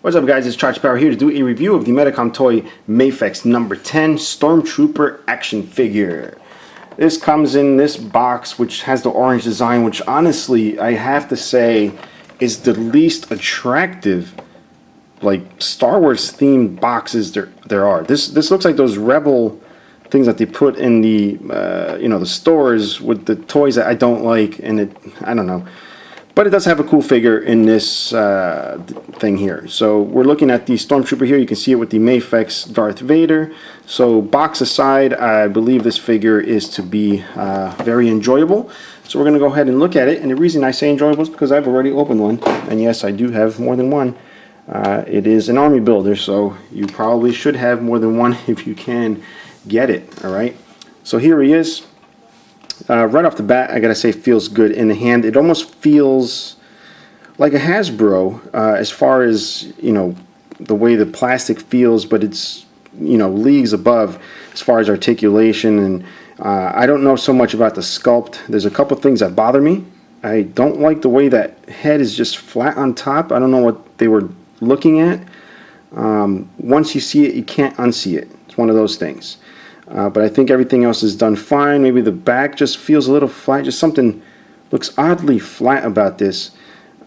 What's up, guys? It's chachipower here to do a review of the Medicom toy Mafex number 10 Stormtrooper action figure. This comes in this box which has the orange design, which honestly I have to say is the least attractive like Star Wars themed boxes there are. This looks like those Rebel things that they put in the the stores with the toys that I don't like, and I don't know. But it does have a cool figure in this thing here. So we're looking at the Stormtrooper here. You can see it with the Mafex Darth Vader. So box aside, I believe this figure is to be very enjoyable. So we're going to go ahead and look at it. And the reason I say enjoyable is because I've already opened one. And yes, I do have more than one. It is an army builder, so you probably should have more than one if you can get it. Alright, so here he is. Right off the bat, I gotta say, feels good in the hand. It almost feels like a Hasbro as far as the way the plastic feels, but it's leagues above as far as articulation. And I don't know so much about the sculpt. There's a couple things that bother me. I don't like the way that head is just flat on top. I don't know what they were looking at. Once you see it, you can't unsee it. It's one of those things. But I think everything else is done fine. Maybe the back just feels a little flat. Just something looks oddly flat about this.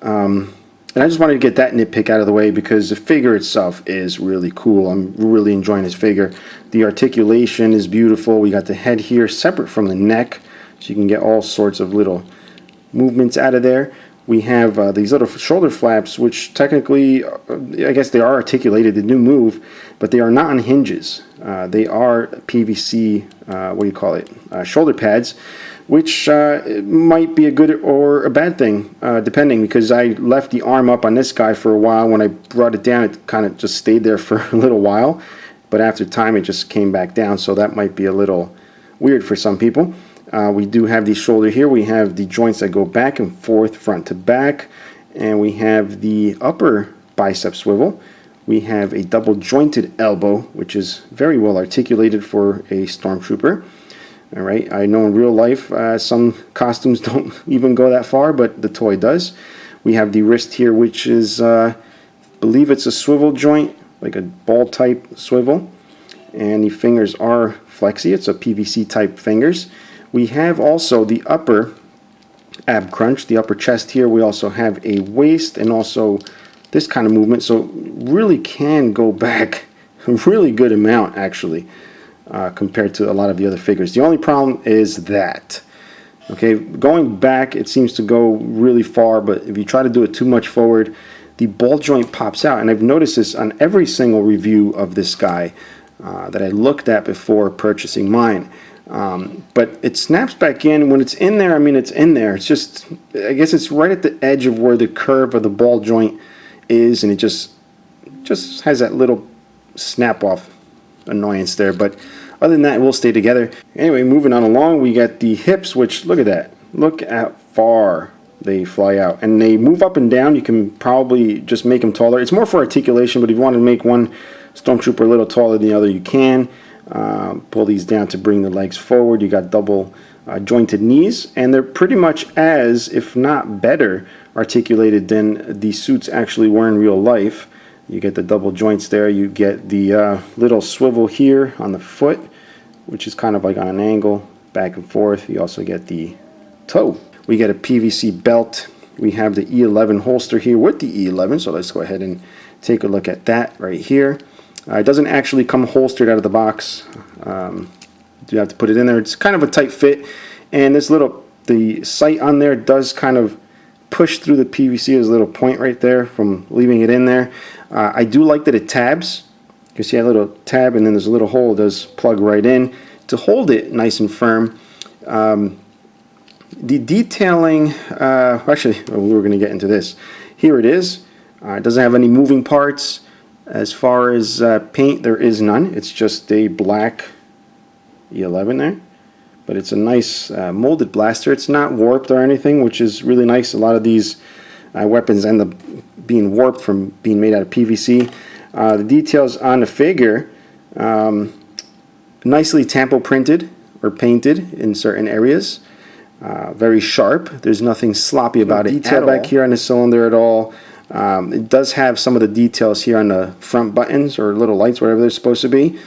And I just wanted to get that nitpick out of the way because the figure itself is really cool. I'm really enjoying this figure. The articulation is beautiful. We got the head here separate from the neck, so you can get all sorts of little movements out of there. We have these little shoulder flaps, which technically, I guess they are articulated, they do move, but they are not on hinges. They are PVC, shoulder pads, which might be a good or a bad thing, depending, because I left the arm up on this guy for a while. When I brought it down, it kind of just stayed there for a little while, but after time, it just came back down, so that might be a little weird for some people. We do have the shoulder here. We have the joints that go back and forth, front to back. And we have the upper bicep swivel. We have a double jointed elbow, which is very well articulated for a Stormtrooper. Alright, I know in real life some costumes don't even go that far, but the toy does. We have the wrist here, which is, I believe it's a swivel joint, like a ball type swivel. And the fingers are flexy. It's a PVC type fingers. We have also the upper ab crunch, the upper chest here. We also have a waist and also this kind of movement. So really can go back a really good amount actually compared to a lot of the other figures. The only problem is that, okay, going back it seems to go really far, but if you try to do it too much forward, the ball joint pops out. And I've noticed this on every single review of this guy that I looked at before purchasing mine. But it snaps back in. When it's in there, I mean, it's in there. It's just, I guess it's right at the edge of where the curve of the ball joint is, and it just has that little snap off annoyance there. But other than that, it will stay together. Anyway, moving on along, we got the hips, which look at that. Look how far they fly out, and they move up and down. You can probably just make them taller. It's more for articulation, but if you want to make one Stormtrooper a little taller than the other, you can. Pull these down to bring the legs forward. You got double jointed knees, and they're pretty much as, if not better, articulated than the suits actually were in real life. You get the double joints there. You get the little swivel here on the foot, which is kind of like on an angle, back and forth. You also get the toe. We get a PVC belt. We have the E11 holster here with the E11, so let's go ahead and take a look at that right here. It doesn't actually come holstered out of the box. You have to put it in there. It's kind of a tight fit, and the sight on there does kind of push through the PVC. There's a little point right there from leaving it in there. I do like that it tabs. You can see a little tab, and then there's a little hole. It does plug right in to hold it nice and firm. The detailing, actually, we were going to get into this. Here it is. It doesn't have any moving parts. As far as paint, there is none. It's just a black E11 there. But it's a nice molded blaster. It's not warped or anything, which is really nice. A lot of these weapons end up being warped from being made out of PVC. The details on the figure, nicely tampo printed or painted in certain areas. Very sharp. There's nothing sloppy about it. Detail back here on the cylinder at all. It does have some of the details here on the front buttons or little lights, whatever they're supposed to be.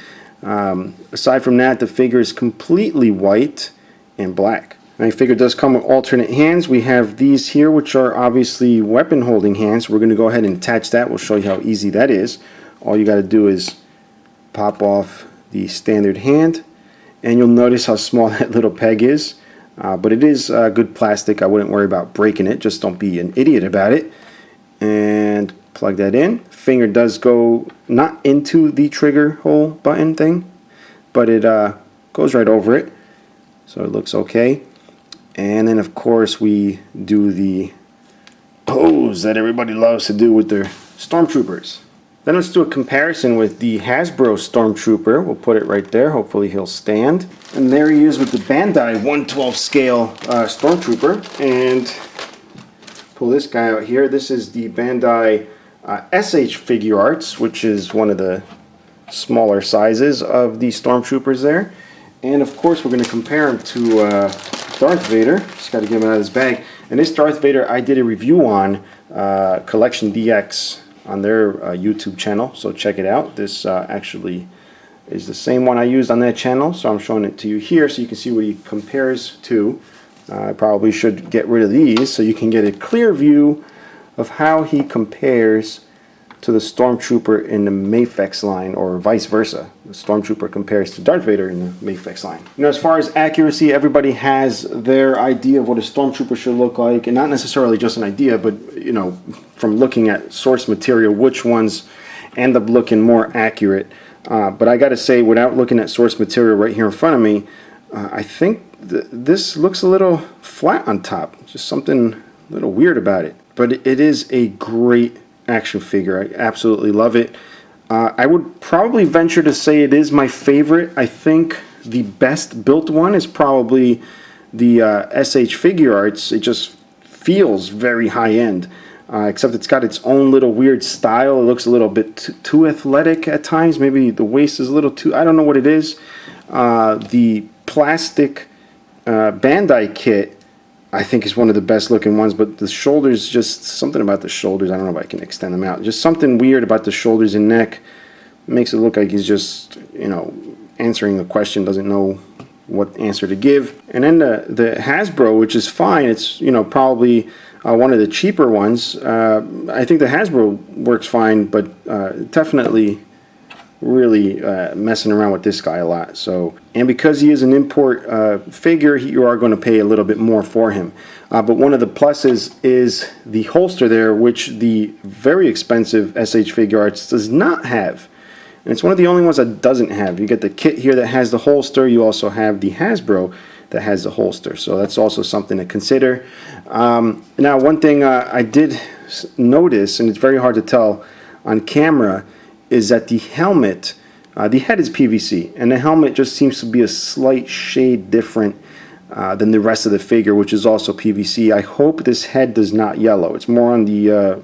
Aside from that, the figure is completely white and black. My figure does come with alternate hands. We have these here, which are obviously weapon holding hands. We're going to go ahead and attach that. We'll show you how easy that is. All you got to do is pop off the standard hand, and you'll notice how small that little peg is. But it is good plastic. I wouldn't worry about breaking it. Just don't be an idiot about it. And plug that in. Finger does go not into the trigger hole button thing, but it goes right over it. So it looks okay. And then of course we do the pose that everybody loves to do with their Stormtroopers. Then let's do a comparison with the Hasbro Stormtrooper. We'll put it right there. Hopefully he'll stand. And there he is with the Bandai 1/12 scale Stormtrooper. And pull this guy out here. This is the Bandai SH Figure Arts, which is one of the smaller sizes of the Stormtroopers there. And of course we're going to compare him to Darth Vader. Just got to get him out of his bag. And this Darth Vader I did a review on Collection DX on their YouTube channel, so check it out. This actually is the same one I used on that channel, so I'm showing it to you here so you can see what he compares to. I probably should get rid of these so you can get a clear view of how he compares to the Stormtrooper in the Mafex line, or vice versa. The Stormtrooper compares to Darth Vader in the Mafex line. You know, as far as accuracy, everybody has their idea of what a Stormtrooper should look like, and not necessarily just an idea, but you know, from looking at source material, which ones end up looking more accurate. But I got to say, without looking at source material right here in front of me, I think this looks a little flat on top. Just something a little weird about it. But it is a great action figure. I absolutely love it. I would probably venture to say it is my favorite. I think the best built one is probably the SH Figure Arts. It just feels very high end, except it's got its own little weird style. It looks a little bit too athletic at times. Maybe the waist is a little too, I don't know what it is. The plastic Bandai kit I think is one of the best looking ones, but the shoulders, just something about the shoulders, I don't know if I can extend them out, just something weird about the shoulders and neck. It makes it look like he's just, you know, answering a question, doesn't know what answer to give. And then the Hasbro, which is fine, it's, you know, probably one of the cheaper ones. I think the Hasbro works fine, but definitely really messing around with this guy a lot. So, and because he is an import figure, you are going to pay a little bit more for him. But one of the pluses is the holster there, which the very expensive SH Figure Arts does not have. And it's one of the only ones that doesn't have. You get the kit here that has the holster. You also have the Hasbro that has the holster. So that's also something to consider. Now, one thing I did notice, and it's very hard to tell on camera, is that the helmet, the head is PVC, and the helmet just seems to be a slight shade different than the rest of the figure, which is also PVC. I hope this head does not yellow. It's more on the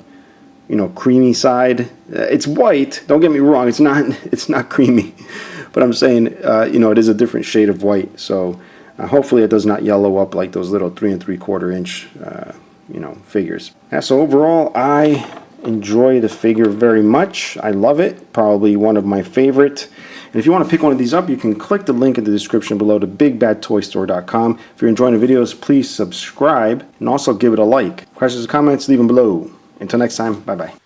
you know, creamy side. It's white. Don't get me wrong. It's not creamy, but I'm saying you know, it is a different shade of white. So hopefully it does not yellow up like those little 3 3/4 inch you know, figures. Yeah, so overall, I enjoy the figure very much. I love it. Probably one of my favorite. And if you want to pick one of these up, you can click the link in the description below to bigbadtoystore.com. If you're enjoying the videos, please subscribe and also give it a like. Questions or comments, leave them below. Until next time, bye-bye.